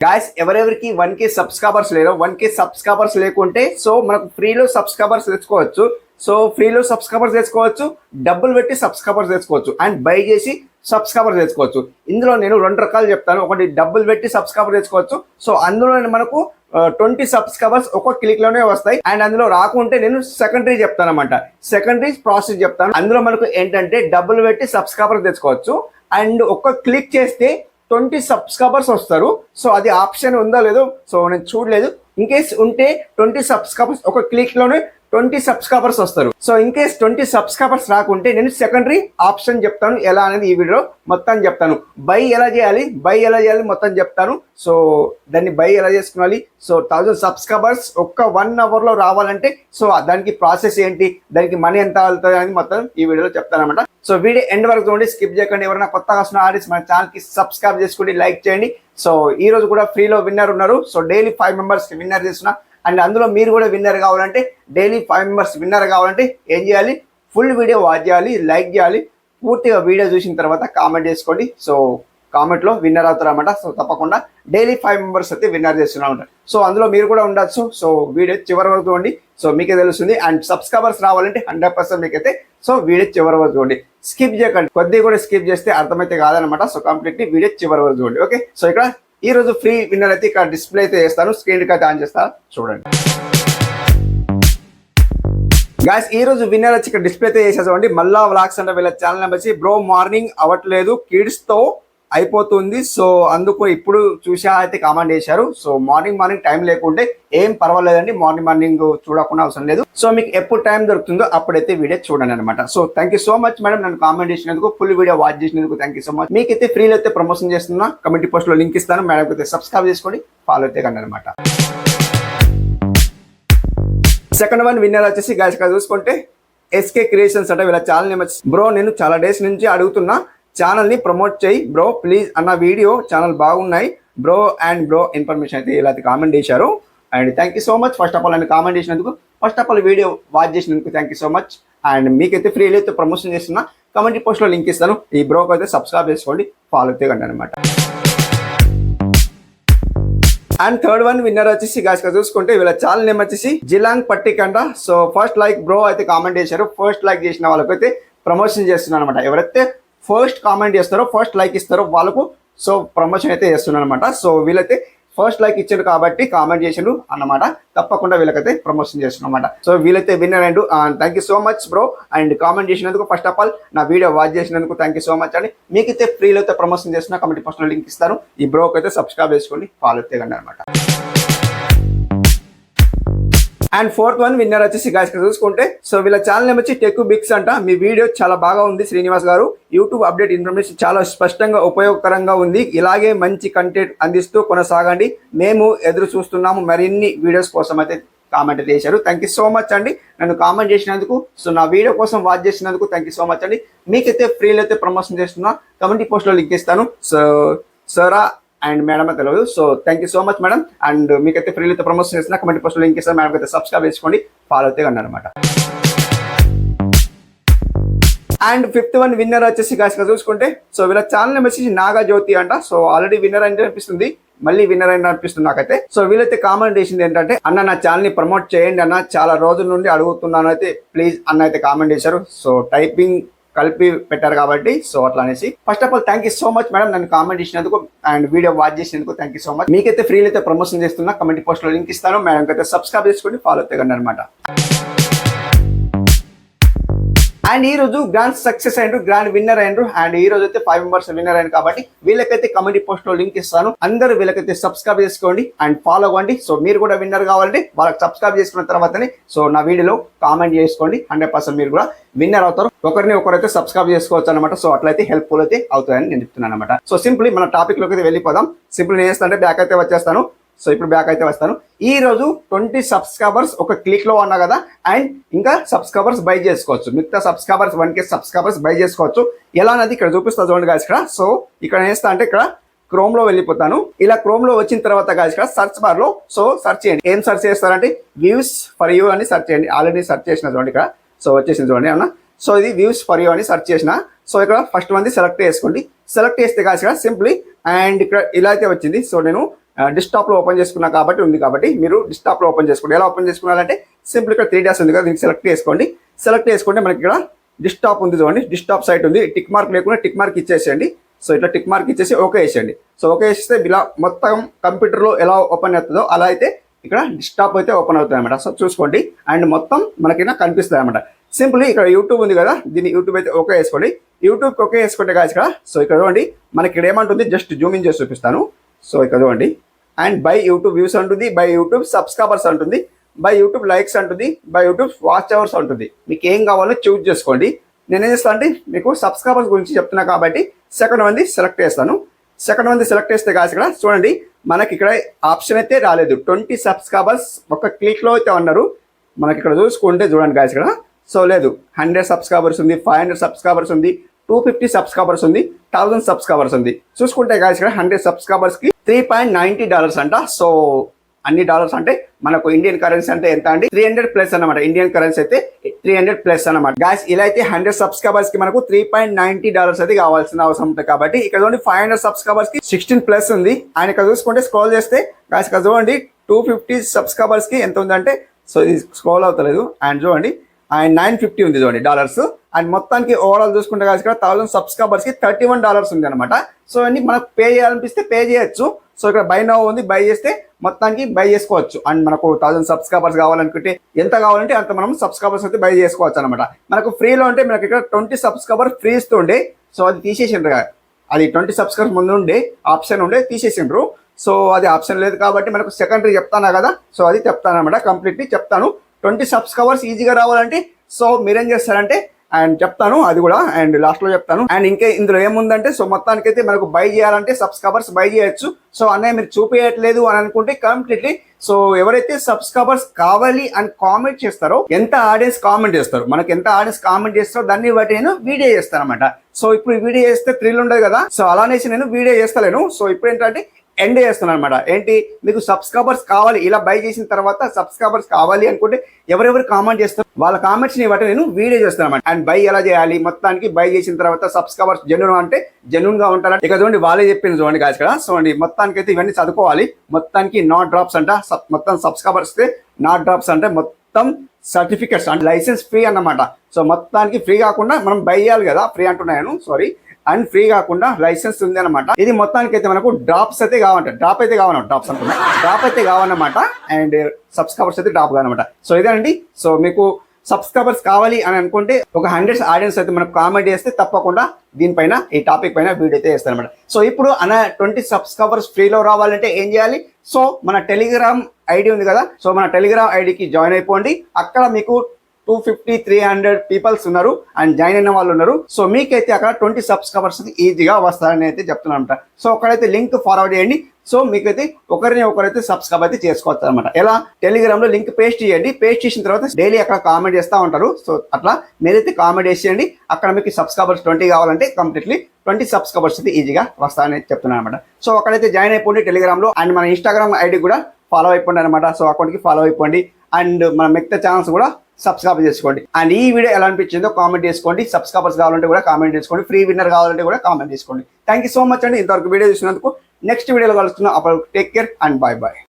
Guys ఎవరెవరికి 1K subscribers లేరో 1K subscribers లేకుంటే so మనకు ఫ్రీలో సబ్స్క్రైబర్స్ తెచ్చుకోవచ్చు. సో ఫ్రీలో సబ్స్క్రైబర్స్ తెచ్చుకోవచ్చు, డబ్బులు పెట్టి సబ్స్క్రైబర్స్ తెచ్చుకోవచ్చు అండ్ బై చేసి సబ్స్క్రైబర్స్ తెచ్చుకోవచ్చు. ఇందులో నేను 2 రకాలు చెప్తాను. ఒకటి డబ్బులు పెట్టి సబ్స్క్రైబర్ తెచ్చుకోవచ్చు. సో అందులో మనకు 20 సబ్స్క్రైబర్స్ ఒక క్లిక్ లోనే వస్తాయి. అండ్ అందులో రాకుంటే నేను సెకండరీ చెప్తాను అనమాట. సెకండరీ ప్రాసెస్ చెప్తాను. అందులో మనకు ఏంటంటే డబ్బులు పెట్టి సబ్స్క్రైబర్ తెచ్చుకోవచ్చు అండ్ ఒక క్లిక్ చేస్తే 20 సబ్స్క్రైబర్స్ వస్తారు. సో అది ఆప్షన్ ఉందో లేదో సో నేను చూడలేదు. ఇన్ కేస్ ఉంటే 20 సబ్స్క్రైబర్స్ ఒక క్లిక్ లోనే 20 సబ్స్క్రైబర్స్ వస్తారు. సో ఇన్ కేస్ 20 సబ్స్క్రైబర్స్ రాకుంటే నేను సెకండరీ ఆప్షన్ చెప్తాను. ఎలా అనేది ఈ వీడియో మొత్తం చెప్తాను. బై ఎలా చేయాలి మొత్తం చెప్తాను. సో దాన్ని బై ఎలా చేసుకోవాలి, సో 1000 సబ్స్క్రైబర్స్ ఒక్క 1 అవర్ లో రావాలంటే సో దానికి ప్రాసెస్ ఏంటి, దానికి మనీ ఎంత వెళ్తుంది అనేది మొత్తం ఈ వీడియోలో చెప్తాను అనమాట. సో వీడియో ఎండ్ వరకు చూడండి, స్కిప్ చేయకండి. ఎవరైనా కొత్తగా వస్తున్న ఆడియన్స్ మన ఛానల్ కి సబ్స్క్రైబ్ చేసుకోండి, లైక్ చేయండి. సో ఈ రోజు కూడా ఫ్రీలో విన్నర్ ఉన్నారు. సో డైలీ 5 మెంబర్స్ కి విన్నర్ చేస్తున్నా. అండ్ అందులో మీరు కూడా విన్నర్ కావాలంటే, డైలీ 5 మెంబర్స్ విన్నర్ కావాలంటే ఏం చేయాలి, ఫుల్ వీడియో వాచ్ చేయాలి, లైక్ చేయాలి, పూర్తిగా వీడియో చూసిన తర్వాత కామెంట్ చేసుకోండి. సో కామెంట్ లో విన్నర్ అవుతారు అనమాట. సో తప్పకుండా డైలీ 5 మెంబర్స్ అయితే విన్నర్ చేస్తున్నాం. సో అందులో మీరు కూడా ఉండొచ్చు. సో వీడియో చివరి వరకు చూడండి, సో మీకే తెలుస్తుంది. అండ్ సబ్స్క్రైబర్స్ రావాలంటే 100% మీకైతే సో వీడియో చివరి వరకు చూడండి, స్కిప్ చేయకండి. కొద్దిగా కూడా స్కిప్ చేస్తే అర్థమైతే కాదనమాట. సో కంప్లీట్లీ వీడియో చివరి వరకు చూడండి. ఓకే, సో ఇక్కడ ఈ రోజు ఫ్రీ విన్నర్ అయితే ఇక్కడ డిస్ప్లే అయితే చేస్తాను, స్క్రీన్ అయితే ఆన్ చేస్తా చూడండి. గాయస్ ఈ రోజు విన్నర్ వచ్చి ఇక్కడ డిస్ప్లే అయితే చేసేసుకోండి. మల్లా వ్లాగ్స్ అంటే వీళ్ళ ఛానల్ నెంబర్ వచ్చి బ్రో మార్నింగ్ అవ్వట్లేదు, కిడ్స్ తో అయిపోతుంది. సో అందుకు ఇప్పుడు చూసా అయితే కామెంట్ చేశారు. సో మార్నింగ్ టైం లేకుంటే ఏం పర్వాలేదండి, మార్నింగ్ చూడకుండా అవసరం లేదు. సో మీకు ఎప్పుడు టైం దొరుకుతుందో అప్పుడైతే వీడియో చూడండి అనమాట. So thank you so much madam, నన్ను కామెంట్ చేసినందుకు, ఫుల్ వీడియో వాచ్ చేసినందుకు థ్యాంక్ యూ సో మచ్. మీకైతే ఫ్రీలో అయితే ప్రమోషన్ చేస్తున్నా, కమ్యూనిటీ పోస్ట్ లో లింక్ ఇస్తాను. మేడం అయితే సబ్స్క్రైబ్ చేసుకోండి, ఫాలో అయితే కండి అనమాట. సెకండ్ వన్ విన్నర్ వచ్చేసి గాయస్ ఇక్కడ చూసుకుంటే ఎస్కే క్రియేషన్స్ అంటే వీళ్ళ ఛానల్ నేమ్ వచ్చి బ్రో నేను చాలా డేస్ నుంచి అడుగుతున్నా, ఛానల్ ని ప్రమోట్ చేయి బ్రో ప్లీజ్ అన్న, వీడియో ఛానల్ బాగున్నాయి బ్రో అండ్ బ్రో ఇన్ఫర్మేషన్ అయితే ఇలా కామెంట్ చేశారు. And thank you so much first of all అని కామెంట్ చేసినందుకు, first of all video watch చేసినందుకు thank you so much. And మీకైతే ఫ్రీలో అయితే ప్రమోషన్ చేస్తున్నా, కమ్యూనిటీ పోస్ట్ లో లింక్ ఇస్తాను. ఈ బ్రోకి అయితే సబ్స్క్రైబ్ చేసుకోండి, ఫాలో అయితే కండి అనమాట. అండ్ థర్డ్ వన్ విన్నర్ వచ్చేసి గాయస్ చూసుకుంటే వీళ్ళ ఛానల్ నేమ్ వచ్చేసి జిలాంగ్ పట్టికండ. సో ఫస్ట్ లైక్ బ్రో అయితే కామెంట్ చేశారు. ఫస్ట్ లైక్ చేసిన వాళ్ళకైతే ప్రమోషన్ చేస్తున్నాను అనమాట. ఎవరైతే ఫస్ట్ కామెంట్ చేస్తారో, ఫస్ట్ లైక్ ఇస్తారో వాళ్ళకు సో ప్రమోషన్ అయితే చేస్తున్నాను అనమాట. సో వీళ్ళైతే ఫస్ట్ లైక్ ఇచ్చారు కాబట్టి కామెంట్ చేసిండు అన్నమాట, తప్పకుండా వీళ్ళకైతే ప్రమోషన్ చేస్తున్నాం అనమాట. సో వీళ్ళైతే winner and thank you so much bro. And comment చేసినందుకు, ఫస్ట్ ఆఫ్ ఆల్ నా వీడియో వాచ్ చేసినందుకు థ్యాంక్ యూ సో మచ్ అండి. మీకైతే ఫ్రీలో అయితే ప్రమోషన్ చేస్తున్నా, కమ్యూనిటీ పోస్ట్ లో లింక్ ఇస్తాను. ఈ బ్రోకి అయితే సబ్స్క్రైబ్ చేసుకోండి, ఫాలో అయితే కండి అనమాట. అండ్ ఫోర్త్ వన్ విన్నర్ వచ్చేసి గాయస్ చూసుకుంటే సో వీళ్ళ ఛానల్ నేమ్ వచ్చి టెక్ బిక్స్ అంట. మీ వీడియో చాలా బాగా ఉంది శ్రీనివాస్ గారు, యూట్యూబ్ అప్డేట్ ఇన్ఫర్మేషన్ చాలా స్పష్టంగా ఉపయోగకరంగా ఉంది, ఇలాగే మంచి కంటెంట్ అందిస్తూ కొనసాగండి, మేము ఎదురు చూస్తున్నాము మరిన్ని వీడియోస్ కోసం అయితే కామెంట్ చేశారు. థ్యాంక్ యూ సో మచ్ అండి నన్ను కామెంట్ చేసినందుకు. సో నా వీడియో కోసం వాచ్ చేసినందుకు థ్యాంక్ యూ సో మచ్ అండి. మీకైతే ఫ్రీలో అయితే ప్రమోషన్ చేస్తున్నా, కమ్యూనిటీ పోస్ట్ లో లింక్ ఇస్తాను. సో సరా అండ్ మేడం తెలియదు. So thank you so much madam. And మీకైతే ఫ్రీలో అయితే ప్రమోషన్ చేస్తున్నా, కమెంట్ పోస్ట్ లో లింక్ ఇస్తాను. మేడం అయితే సబ్స్క్రైబ్ చేసుకోండి, ఫాలో అయితే కండి అనమాట. అండ్ ఫిఫ్త్ వన్ విన్నర్ వచ్చేసి గాయస్ చూసుకుంటే సో వీళ్ళ ఛానల్ నేమ్ వచ్చేసి నాగజ్యోతి అంట. సో ఆల్రెడీ విన్నర్ అంటే అనిపిస్తుంది, మళ్ళీ విన్నర్ అయిన అనిపిస్తుంది నాకైతే. సో వీళ్ళైతే కామెంట్ చేసింది ఏంటంటే అన్న నా ఛానల్ ని ప్రమోట్ చేయండి అన్న, చాలా రోజుల నుండి అడుగుతున్నాను అయితే ప్లీజ్ అన్న అయితే కామెంట్ చేశారు. సో టైపింగ్ కలిపి పెట్టారు కాబట్టి సో అట్లా అనేసి. First of all thank you so much madam నన్ను కామెంట్ చేసినందుకు అండ్ వీడియో వాచ్ చేసినందుకు థ్యాంక్ యూ సో మచ్. మీకైతే ఫ్రీలో అయితే ప్రమోషన్ చేస్తున్నా, కమ్యూనిటీ పోస్ట్ లో లింక్ ఇస్తాను. మేడం అయితే సబ్స్క్రైబ్ చేసుకోండి, ఫాలో అయితే కండి అనమాట. అండ్ ఈ రోజు గ్రాండ్ సక్సెస్ అయ్యారు, గ్రాండ్ విన్నర్ అయ్యారు. అండ్ ఈ రోజు అయితే 5 మెంబర్స్ విన్నర్ అయ్యారు కాబట్టి వీళ్ళకైతే కమ్యూనిటీ పోస్ట్ లో లింక్ ఇస్తాను. అందరూ వీళ్ళకైతే సబ్స్క్రైబ్ చేసుకోండి అండ్ ఫాలో అవ్వండి. సో మీరు కూడా విన్నర్ కావాలంటే వాళ్ళకి సబ్స్క్రైబ్ చేసుకున్న తర్వాతనే సో నా వీడియోలో కామెంట్ చేసుకోండి, 100% మీరు కూడా విన్నర్ అవుతారు. ఒకరైతే సబ్స్క్రైబ్ చేసుకోవచ్చు అనమాట. సో అట్లయితే హెల్ప్ఫుల్ అయితే అవుతాయని నేను చెప్తున్నాను అనమాట. సో సింప్లీ మన టాపిక్ లోకి అయితే వెళ్ళిపోదాం. సింపుల్ నేను చేస్తానంటే బ్యాక్ అయితే వచ్చేస్తాను. సో ఇప్పుడు బ్యాక్ అయితే వస్తాను. ఈ రోజు 20 సబ్స్క్రైబర్స్ ఒక క్లిక్ లో ఉన్నా కదా, అండ్ ఇంకా సబ్స్క్రైబర్స్ బై చేసుకోవచ్చు. మిగతా సబ్స్క్రైబర్స్ 1K సబ్స్క్రైబర్స్ బై చేసుకోవచ్చు. ఎలా అనేది ఇక్కడ చూపిస్తా చూడండి గాయస్. ఇక్కడ సో ఇక్కడ ఏం చేస్తా అంటే ఇక్కడ క్రోమ్ లో వెళ్ళిపోతాను. ఇలా క్రోమ్ లో వచ్చిన తర్వాత గాయస్ ఇక్కడ సర్చ్ బార్ లో సో సర్చ్ చేయండి. ఏం సర్చ్ చేస్తారంటే వ్యూస్ ఫర్ యూ అని సర్చ్ చేయండి. ఆల్రెడీ సర్చ్ చేసిన చూడండి ఇక్కడ. సో వచ్చేసింది చూడండి అన్న. సో ఇది వ్యూస్ ఫర్ యూ అని సర్చ్ చేసిన. సో ఇక్కడ ఫస్ట్ మంది సెలెక్ట్ చేసుకోండి. సెలెక్ట్ చేస్తే గాయస్ ఇక్కడ సింప్లీ అండ్ ఇక్కడ ఇలా అయితే వచ్చింది. సో నేను డెస్క్టాప్లో ఓపెన్ చేసుకున్నా కాబట్టి ఉంది కాబట్టి మీరు డెస్క్టాప్లో ఓపెన్ చేసుకోండి. ఎలా ఓపెన్ చేసుకున్నారంటే సింపుల్ ఇక్కడ 3 డాట్స్ ఉంది కదా, దీనికి సెలెక్ట్ చేసుకోండి. సెలెక్ట్ చేసుకుంటే మనకి ఇక్కడ డెస్క్టాప్ ఉంది చూడండి, డెస్క్టాప్ సైట్ ఉంది. టిక్ మార్క్ లేకుండా టిక్ మార్క్ ఇచ్చేసేయండి. సో ఇట్లా టిక్ మార్క్ ఇచ్చేసి ఓకే వేసేయండి. సో ఓకే వేస్తే ఇలా మొత్తం కంప్యూటర్లో ఎలా ఓపెన్ అవుతుందో అలా అయితే ఇక్కడ డెస్క్టాప్ అయితే ఓపెన్ అవుతుంది అనమాట. సో చూసుకోండి అండ్ మొత్తం మనకి కనిపిస్తుంది అనమాట. సింపుల్ ఇక్కడ యూట్యూబ్ ఉంది కదా, దీన్ని యూట్యూబ్ అయితే ఓకే వేసుకోండి. యూట్యూబ్కి ఓకే వేసుకుంటే కాదు ఇక్కడ. సో ఇక్కడ చూడండి మనకి ఇక్కడ ఏమంటుంది, జస్ట్ జూమ్ ఇన్ చేసి చూపిస్తాను. సో ఇక్కడ చూడండి అండ్ బై యూట్యూబ్ వ్యూస్ అంటుంది, బై యూట్యూబ్ సబ్స్క్రైబర్స్ అంటుంది, బై యూట్యూబ్ లైక్స్ అంటుంది, బై యూట్యూబ్ వాచ్ అవర్స్ ఉంటుంది. మీకు ఏం కావాలో చూజ్ చేసుకోండి. నేనేం చేస్తాను అంటే మీకు సబ్స్క్రైబర్స్ గురించి చెప్తున్నా కాబట్టి సెకండ్ వన్ సెలెక్ట్ చేస్తాను. సెకండ్ వన్ సెలెక్ట్ చేస్తే కాదు ఇక్కడ చూడండి మనకి ఇక్కడ ఆప్షన్ అయితే రాలేదు. 20 సబ్స్క్రైబర్స్ ఒక క్లిక్లో అయితే ఉన్నారు. మనకి ఇక్కడ చూసుకుంటే చూడండి గాయస్ ఇక్కడ సో లేదు, 100 సబ్స్క్రైబర్స్ ఉంది, 500 సబ్స్క్రైబర్స్ ఉంది, 250 సబ్స్క్రైబర్స్ ఉంది, 1000 సబ్స్క్రైబర్స్ ఉంది. చూసుకుంటే గాయస్ ఇక్కడ 100 సబ్స్క్రైబర్స్కి $3.90 అంట. సో అన్ని డాలర్స్ అంటే మనకు ఇండియన్ కరెన్సీ అంటే ఎంత అండి, 300+ అన్నమాట. ఇండియన్ కరెన్సీ అయితే 300+ అన్నమాట. గాయస్ ఇలా అయితే 100 సబ్స్క్రైబర్స్ కి మనకు $3.90 అయితే కావాల్సిన అవసరం ఉంటుంది. కాబట్టి ఇక్కడ చూడండి 500 సబ్స్క్రైబర్స్ కి 16+ ఉంది. అండ్ ఇక్కడ చూసుకుంటే స్క్రోల్ చేస్తే గాయస్ ఇక్కడ చూడండి 250 సబ్స్క్రైబర్స్ కి ఎంత ఉందంటే, సో ఇది స్క్రోల్ అవుతలేదు. అండ్ చూడండి అండ్ 950 ఉంది చూడండి డాలర్స్. అండ్ మొత్తానికి ఓవరాల్ చూసుకుంటే కాదు ఇక్కడ 1000 సబ్స్క్రైబర్స్ కి $31 ఉంది అనమాట. సో అన్ని మనకు పే చేయాలనిపిస్తే పే చేయొచ్చు. సో ఇక్కడ బై నౌ ఉంది, బై చేస్తే మొత్తానికి బై చేసుకోవచ్చు. అండ్ మనకు 1000 సబ్స్క్రైబర్స్ కావాలనుకుంటే ఎంత కావాలంటే అంత మనం సబ్స్క్రైబర్స్ అయితే బై చేసుకోవచ్చు అనమాట. మనకు ఫ్రీలో అంటే మనకి ఇక్కడ 20 సబ్స్క్రైబర్ ఫ్రీ ఇస్తుండే, సో అది తీసేసిండ్రు. అది 20 సబ్స్క్రైబర్స్ ముందు ఉండే ఆప్షన్ ఉండే తీసేసిండ్రు. సో అది ఆప్షన్ లేదు కాబట్టి మనకు సెకండరీ చెప్తానా కదా, సో అది చెప్తాను అనమాట. కంప్లీట్లీ చెప్తాను. 20 సబ్స్క్రైబర్స్ ఈజీగా రావాలంటే సో మీరేం చేస్తారంటే అండ్ చెప్తాను అది కూడా అండ్ లాస్ట్లో చెప్తాను. అండ్ ఇంకా ఇందులో ఏముందంటే సో మొత్తానికైతే మనకు బై చేయాలంటే సబ్స్క్రైబర్స్ బై చేయొచ్చు. సో అన్నయ్య మీరు చూపించట్లేదు అని అనుకుంటే కంప్లీట్లీ సో ఎవరైతే సబ్స్క్రైబర్స్ కావాలి అని కామెంట్ చేస్తారో, ఎంత ఆడియన్స్ కామెంట్ చేస్తారు, మనకి ఎంత ఆడియన్స్ కామెంట్ చేస్తారో దాన్ని బట్టి నేను వీడియో చేస్తాను అనమాట. సో ఇప్పుడు వీడియో చేస్తే థ్రిల్ ఉండదు కదా, సో అలానేసి నేను వీడియో చేస్తలేను. సో ఇప్పుడు ఏంటంటే ఎండ్ చేస్తున్నాను అనమాట. ఏంటి మీకు సబ్స్క్రైబర్స్ కావాలి, ఇలా బై చేసిన తర్వాత సబ్స్క్రైబర్స్ కావాలి అనుకుంటే ఎవరెవరు కామెంట్ చేస్తారు వాళ్ళ కామెంట్స్ ని బట్టి నేను వీడియో చేస్తాను అనమాట. అండ్ బై ఎలా చేయాలి, మొత్తానికి బై చేసిన తర్వాత సబ్స్క్రైబర్స్ జెన్యూన్ అంటే జెన్యూన్ గా ఉంటారంటే ఇక చూడండి వాళ్ళే చెప్పింది చూడండి గాయస్ ఇక్కడ. సో అండి మొత్తానికి అయితే ఇవన్నీ చదువుకోవాలి. మొత్తానికి నాట్ డ్రాప్స్ అంట, మొత్తం సబ్స్క్రైబర్స్ నాట్ డ్రాప్స్ అంటే మొత్తం సర్టిఫికెట్స్ అంటే లైసెన్స్ ఫ్రీ అన్నమాట. సో మొత్తానికి ఫ్రీ కాకుండా మనం బై చేయాలి కదా, ఫ్రీ అంటున్నాను సారీ, అండ్ ఫ్రీ కాకుండా లైసెన్స్ ఉంది అనమాట. ఇది మొత్తానికి అయితే మనకు డ్రాప్స్ అయితే కావాలంట, డ్రాప్ అయితే కావాలన్నమాట, డ్రాప్స్ అంటున్నా డ్రాప్ అయితే కావాలన్నమాట. అండ్ సబ్స్క్రైబర్స్ అయితే డ్రాప్ కావాలన్నమాట. సో ఇదేనండి. సో మీకు సబ్స్క్రైబర్స్ కావాలి అని అనుకుంటే ఒక 100 ఆడియన్స్ అయితే మనకు కామెంట్ చేస్తే తప్పకుండా దీనిపైన ఈ టాపిక్ పైన వీడియో అయితే చేస్తాను అనమాట. సో ఇప్పుడు 20 సబ్స్క్రైబర్స్ ఫ్రీలో రావాలంటే ఏం చేయాలి, సో మన టెలిగ్రామ్ ఐడి ఉంది కదా, సో మన టెలిగ్రామ్ ఐడికి జాయిన్ అయిపోండి. అక్కడ మీకు 250-300 పీపుల్స్ ఉన్నారు అండ్ జాయిన్ అయిన వాళ్ళు ఉన్నారు. సో మీకైతే అక్కడ 20 సబ్స్క్రైబర్స్ ఈజీగా వస్తారని అయితే చెప్తున్నాను అనమాట. సో ఒకరైతే లింక్ ఫార్వర్డ్ చేయండి. సో మీకైతే ఒకరైతే సబ్స్క్రైబ్ అయితే చేసుకోవచ్చు అనమాట. ఎలా టెలిగ్రామ్ లో లింక్ పేస్ట్ చేయండి. పేస్ట్ చేసిన తర్వాత డైలీ అక్కడ కామెంట్ చేస్తూ ఉంటారు. సో అట్లా మీరైతే కామెంట్ చేసేయండి. అక్కడ మీకు సబ్స్క్రైబర్స్ 20 కావాలంటే కంప్లీట్లీ 20 సబ్స్క్రైబర్స్ అయితే ఈజీగా వస్తారని చెప్తున్నాను అనమాట. సో అక్కడైతే జాయిన్ అయిపోండి టెలిగ్రామ్ లో. అండ్ మన ఇన్స్టాగ్రామ్ ఐడి కూడా ఫాలో అయిపోండి అనమాట. సో అకౌంట్కి ఫాలో అయిపోండి. అండ్ మన మిగతా ఛానల్స్ కూడా సబ్స్క్రైబ్ చేసుకోండి. అండ్ ఈ వీడియో ఎలా అనిపించిందో కామెంట్ చేసుకోండి. సబ్స్క్రైబర్స్ కావాలంటే కూడా కామెంట్ చేసుకోండి. ఫ్రీ విన్నర్ కావాలంటే కూడా కామెంట్ చేసుకోండి. థ్యాంక్ యూ సో మచ్ అండి ఇంతవరకు వీడియో చూసినందుకు. నెక్స్ట్ వీడియోలో కలుస్తున్నాం. అప్పుడు take care and bye bye.